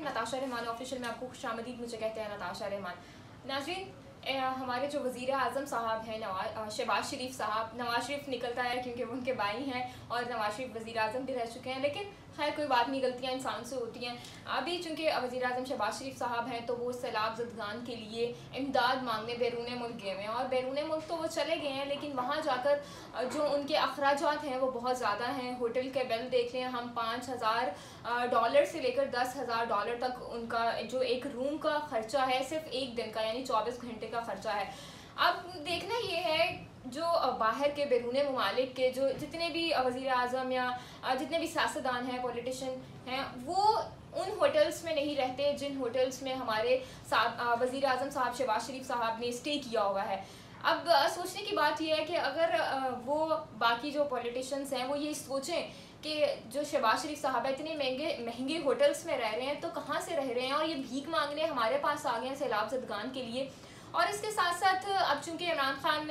नाज़रीन, नताशा रहमान ऑफिशियल में आपको खुशामदीद मुझे कहते हैं नताशा रहमान। नाज़रीन, हमारे जो वज़ीर आज़म साहब हैं शहबाज शरीफ साहब, नवाज शरीफ निकलता है क्योंकि वो उनके भाई हैं और नवाज शरीफ वज़ीर आज़म भी रह चुके हैं, लेकिन खैर कोई बात नहीं, गलतियाँ इंसान से होती हैं। अभी चूँकि वज़ीर आज़म शहबाज शरीफ साहब हैं तो वो सैलाब ज़दगान के लिए इमदाद मांगने बैरून मुल्क गए हुए हैं, और बैरून मुल्क तो वो चले गए हैं, लेकिन वहाँ जाकर जो उनके अखराजात हैं वो बहुत ज़्यादा हैं। होटल के बिल देख लें हम, $5,000 से लेकर $10,000 तक उनका जो एक रूम का ख़र्चा है सिर्फ एक दिन का, यानी 24 घंटे का ख़र्चा है। अब देखना ये है जो बाहर के बैरून ममालिक के जो जितने भी वज़ीर आज़म या जितने भी सियासतदान हैं, पॉलिटिशियन हैं, वो उन होटल्स में नहीं रहते जिन होटल्स में हमारे वज़ीर आज़म साहब शहबाज शरीफ साहब ने स्टे किया हुआ है। अब सोचने की बात यह है कि अगर वो बाकी जो पॉलिटिशियंस हैं वो ये सोचें कि जो शहबाज शरीफ साहब है इतने महंगे होटल्स में रह रहे हैं तो कहाँ से रह रहे हैं, और ये भीख मांगने हमारे पास आ गए हैं सैलाब ज़दगान के लिए। और इसके साथ साथ अब चूँकि इमरान खान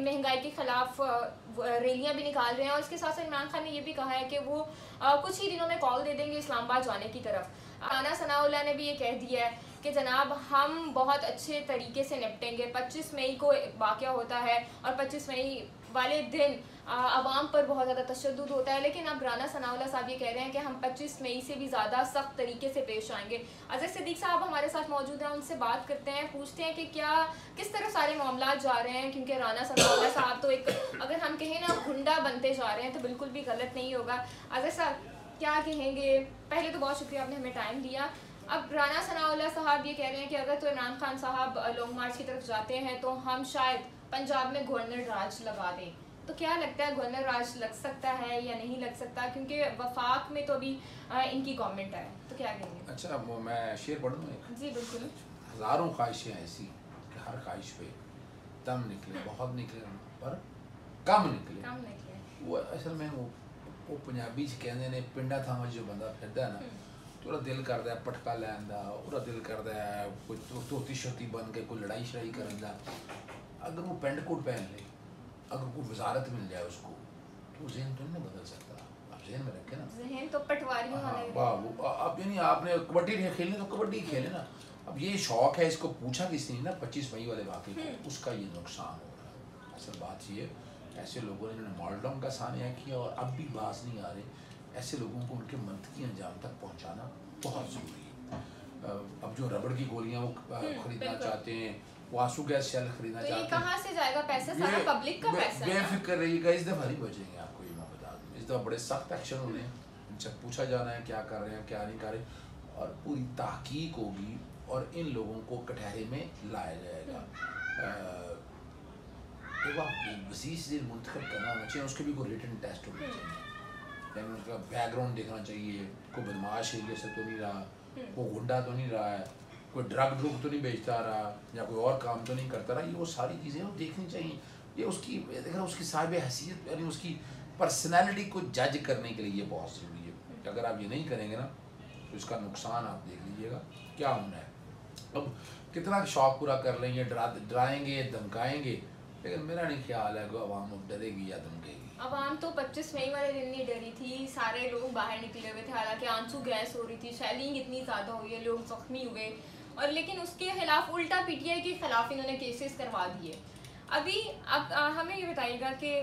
महंगाई के ख़िलाफ़ रैलियाँ भी निकाल रहे हैं, और इसके साथ साथ इमरान खान ने ये भी कहा है कि वो कुछ ही दिनों में कॉल दे देंगे इस्लामाबाद जाने की तरफ। राना सनाउल्लाह ने भी ये कह दिया है कि जनाब हम बहुत अच्छे तरीके से निपटेंगे। 25 मई को वाक़या होता है और 25 मई वाले दिन आवाम पर बहुत ज़्यादा तशद्दुद होता है, लेकिन अब राना सनाउल्लाह साहब ये कह रहे हैं कि हम 25 मई से भी ज़्यादा सख्त तरीके से पेश आएंगे। अज़र सिद्दीक़ साहब हमारे साथ मौजूद हैं, उनसे बात करते हैं, पूछते हैं कि किस तरह सारे मामला जा रहे हैं, क्योंकि राना सनाउल्लाह साहब तो एक अगर हम कहें ना गुंडा बनते जा रहे हैं तो बिल्कुल भी गलत नहीं होगा। अज़र साहब क्या कहेंगे? पहले तो बहुत शुक्रिया आपने हमें टाइम दिया। अब राना सनाउल्लाह साहब ये कह रहे हैं कि अगर तो इमरान खान साहब लॉन्ग मार्च की तरफ जाते हैं तो हम शायद पंजाब में गवर्नर राज लगा दें, तो क्या लगता है गवर्नर राज लग सकता है या नहीं लग सकता, क्योंकि वफाक में तो अभी इनकी गवर्नमेंट है, तो क्या कहेंगे? अच्छा, वो मैं शेर पढ़ूँ एक? जी बिल्कुल। हज़ारों ख्वाहिशें ऐसी कि हर ख्वाहिश पे दम निकले, बहुत निकले पर कम निकले। वो असल में वो पंजाबी च कहते ने पिंडा थां जो बंदा फिरदा है ना, तो उसका दिल करता है पटका लैन का, उसका दिल करता है कोई धोती शोती बन के कोई लड़ाई शड़ाई करने का। अगर वो पेंट कोट पहन ले, अगर कोई वजारत मिल जाए उसको, तो जहन तो नहीं बदल सकता। आप जहन में रखें ना, जहन तो पटवारियों वाले। वाह, अब यानी आपने कबड्डी खेलनी तो कबड्डी खेले ना। अब ये शौक है, इसको पूछा किसी ने ना 25 मई वाले वाक़े को, उसका ये नुकसान हो रहा है। असल बात ये ऐसे लोगों ने जिन्होंने मॉडलों का सानिया किया और अब भी बाज नहीं आ रहे, ऐसे लोगों को उनके मंतकी अंजाम तक पहुँचाना बहुत ज़रूरी है। अब जो रबड़ की गोलियाँ वो खरीदना चाहते हैं, वो आंसू गैस शेल खरीदना चाहते हैं, कहाँ से जाएगा पैसा? सारा पब्लिक का पैसा है। बेफिक्र रहिएगा, इस दफ़ा नहीं बचेंगे, आपको ये मैं बता दूँ। इस दफ़ा बड़े सख्त एक्शन होने हैं, उनसे पूछा जाना है क्या कर रहे हैं क्या नहीं कर रहे, और पूरी तहकीक होगी और इन लोगों को कटहरे में लाया जाएगा। एक बार वसीस से मुंतखब करना होना चाहिए, उसके भी कोई रिटन टेस्ट होना चाहिए, यानी उसका बैकग्राउंड देखना चाहिए, कोई बदमाश एरिया से तो नहीं रहा, कोई गुंडा तो नहीं रहा है, कोई ड्रग तो नहीं बेचता रहा, या कोई और काम तो नहीं करता रहा। ये वो सारी चीज़ें वो देखनी चाहिए। ये उसकी देखना, उसकी साहिब हैसियत यानी उसकी पर्सनैलिटी को जज करने के लिए ये बहुत ज़रूरी है। अगर आप ये नहीं करेंगे ना तो इसका नुकसान आप देख लीजिएगा क्या होना है। अब कितना शौक पूरा कर लेंगे, डराएंगे धमकाएंगे, लेकिन मेरा नहीं ख्याल है कि आवाम डरेगी या धमकेगी। आवाम तो 25 मई वाले दिन नहीं डरी थी, सारे लोग बाहर निकले हुए थे, हालांकि आंसू गैस हो रही थी, शेलिंग इतनी ज़्यादा हुई है, लोग जख्मी हुए, और लेकिन उसके खिलाफ उल्टा पीटीआई के खिलाफ इन्होंने केसेस करवा दिए। अभी अब हमें ये बताइएगा कि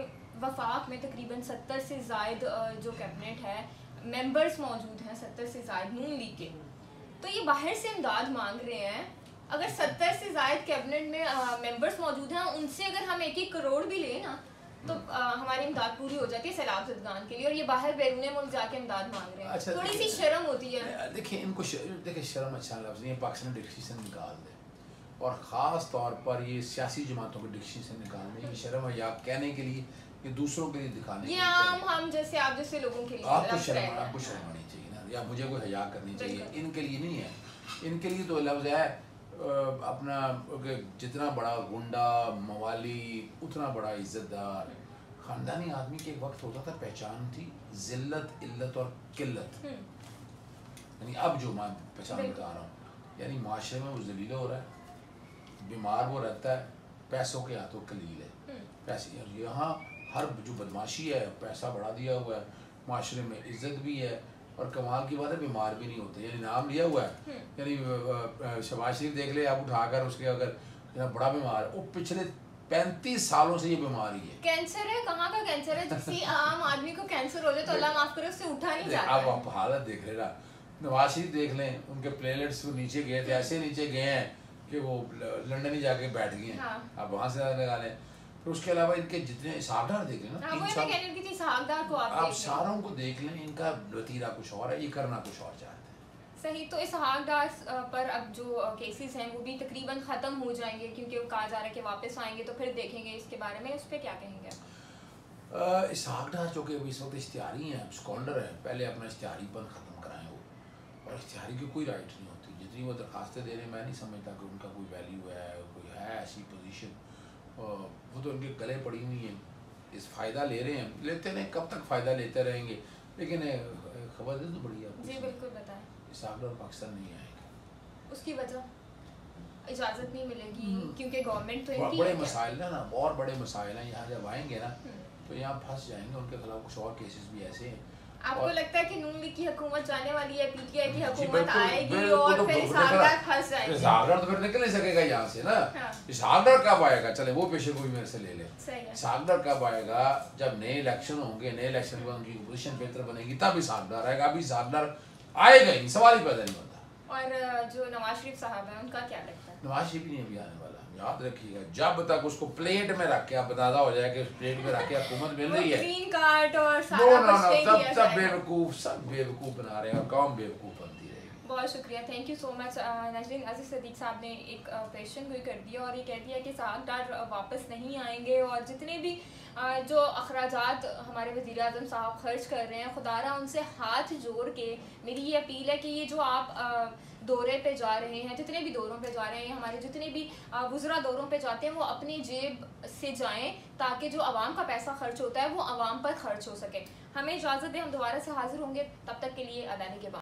वफाक में तकरीबन 70 से ज़ायद जो कैबिनेट है मेंबर्स मौजूद हैं, 70 से ज़ायद नून लीग के, तो ये बाहर से इमदाद मांग रहे हैं। अगर 70 से ज़ायद कैबिनेट में मेंबर्स मौजूद हैं, उनसे अगर हम 1-1 करोड़ भी लें ना तो हमारी इमदाद पूरी हो जाती है सैलाब ज़दगान के लिए, और ये बाहर बैरून मुल्क जाके इमदाद मांग रहे हैं। अच्छा, थोड़ी सी शर्म होती है। देखिए इनको देखिए शर्म अच्छा लफ्ज़ नहीं है, पाकिस्तान डिक्शनरी निकाल दे, और ख़ास तौर पर ये सियासी जमातों के डिक्शनरी निकालने, ये शर्म है या कहने के लिए, ये दूसरों के लिए दिखाने, ये आम हम जैसे आप जैसे लोगों के लिए आपको शर्म आनी चाहिए ना, या मुझे कोई हया करनी चाहिए। इनके लिए नहीं है, इनके लिए तो लफ्ज़ है अपना जितना बड़ा गुंडा मवाली उतना बड़ा इज्जतदार ख़ानदानी आदमी के एक वक्त होता था, पहचान थी जिल्लत इल्लत और किल्लत, यानी अब जो मैं पहचान बता रहा हूँ, यानी माशरे में वो जलील हो रहा है, बीमार वो रहता है, पैसों के हाथों कलील है पैसे। यहाँ हर जो बदमाशी है पैसा बढ़ा दिया हुआ है, माशरे में इज्जत भी है और कमाल की बात है बीमार भी नहीं होते, यानी नाम लिया हुआ है, यानी शहबाज शरीफ देख ले आप उठाकर, उसके अगर बड़ा बीमार है, वो पिछले 35 सालों से ये बीमारी है। कैंसर है, कहाँ का कैंसर है? किसी आम आदमी को कैंसर हो जाए तो अल्लाह माफ करे, उससे उठा नहीं जाता। अब आप हालत देख लेना, नवाज शरीफ देख लें, उनके प्लेटलेट्स नीचे गए थे, ऐसे नीचे गए हैं कि वो लंदन ही जाके बैठ गए हैं। आप वहाँ से लगा लें, फिर उसके अलावा इनके जितने इसहाकडार देख लें ना, आप सारों को देख लें, इनका वतीरा कुछ और है, ये करना कुछ और चाहते हैं। सही, तो इसहाकडार पर अब जो केसेस हैं वो भी तकरीबन ख़त्म हो जाएंगे, क्योंकि वो कहा जा रहा है कि वापस आएंगे, तो फिर देखेंगे इसके बारे में, उस पर क्या कहेंगे? इसहाकडार जो कि इस वक्त इश्तिहारी हैं, स्कॉलर हैं, पहले अपना इश्तिहारीपन ख़त्म कराएं वो, और इश्तिहारी की कोई राइट नहीं होती, जितनी वो दरखास्तें दे रहे हैं मैं नहीं समझता कि उनका कोई वैल्यू है, कोई है ऐसी पोजीशन, वो तो उनके गले पड़ी हुई हैं, इस फ़ायदा ले रहे हैं, लेते नहीं, कब तक फ़ायदा लेते रहेंगे। लेकिन खबर दे तो बढ़िया, जी बिल्कुल बताएं। इसहाकडार पाकिस्तान नहीं आएगा, उसकी वजह इजाज़त नहीं मिलेगी, क्योंकि गवर्नमेंट तो इनकी बड़े मसाइल है ना, और बड़े मसाइल हैं, यहाँ जब आएंगे ना तो यहाँ फंस जाएंगे, उनके खिलाफ कुछ और केसेस भी ऐसे हैं। आपको लगता है कि नून लीग की हुकूमत जाने वाली है, पीटीआई की हुकूमत आएगी और फिर इसहाकडार फंस जाएंगे? इसहाकडार तो फिर निकल नहीं सकेगा यहाँ से ना। इसहाकडार कब आएगा, चले वो पेशे को भी मेरे से ले ले। इसहाकडार कब आएगा? जब नए इलेक्शन होंगे, नए इलेक्शन में उनकी पोजीशन बेहतर बनेगी, तब इसहाकडार आएगा। अभी इसहाकडार आएगा ही, सवाल ही पैदा नहीं होता। और जो नवाज शरीफ साहब हैं, उनका क्या लगता है? नवाज शरीफ नहीं अभी आने वाला, याद रखिएगा, जब तक उसको प्लेट में रख के आप बतादा हो जाए कि प्लेट में रख के हुकूमत मिल रही है, ग्रीन कार्ड और सारा कुछ सब बेवकूफ बना रहे हैं और कौम बेवकूफ बनती रहेगी। बहुत शुक्रिया, थैंक यू सो मच नाज़रीन। अजीज सदीक साहब ने एक क्वेश्चन भी कर दिया और ये कह दिया कि इसहाकडार वापस नहीं आएंगे, और जितने भी जो अखराजात हमारे वज़ीर आज़म साहब खर्च कर रहे हैं, खुदारा उनसे हाथ जोड़ के मेरी ये अपील है कि ये जो आप दौरे पे जा रहे हैं, जितने भी दौरों पे जा रहे हैं, हमारे जितने भी वुज़रा दौरों पे जाते हैं, वो अपनी जेब से जाएं, ताकि जो आवाम का पैसा खर्च होता है वो आवाम पर खर्च हो सके। हमें इजाज़त दें, हम दोबारा से हाजिर होंगे, तब तक के लिए अदानी के बाद।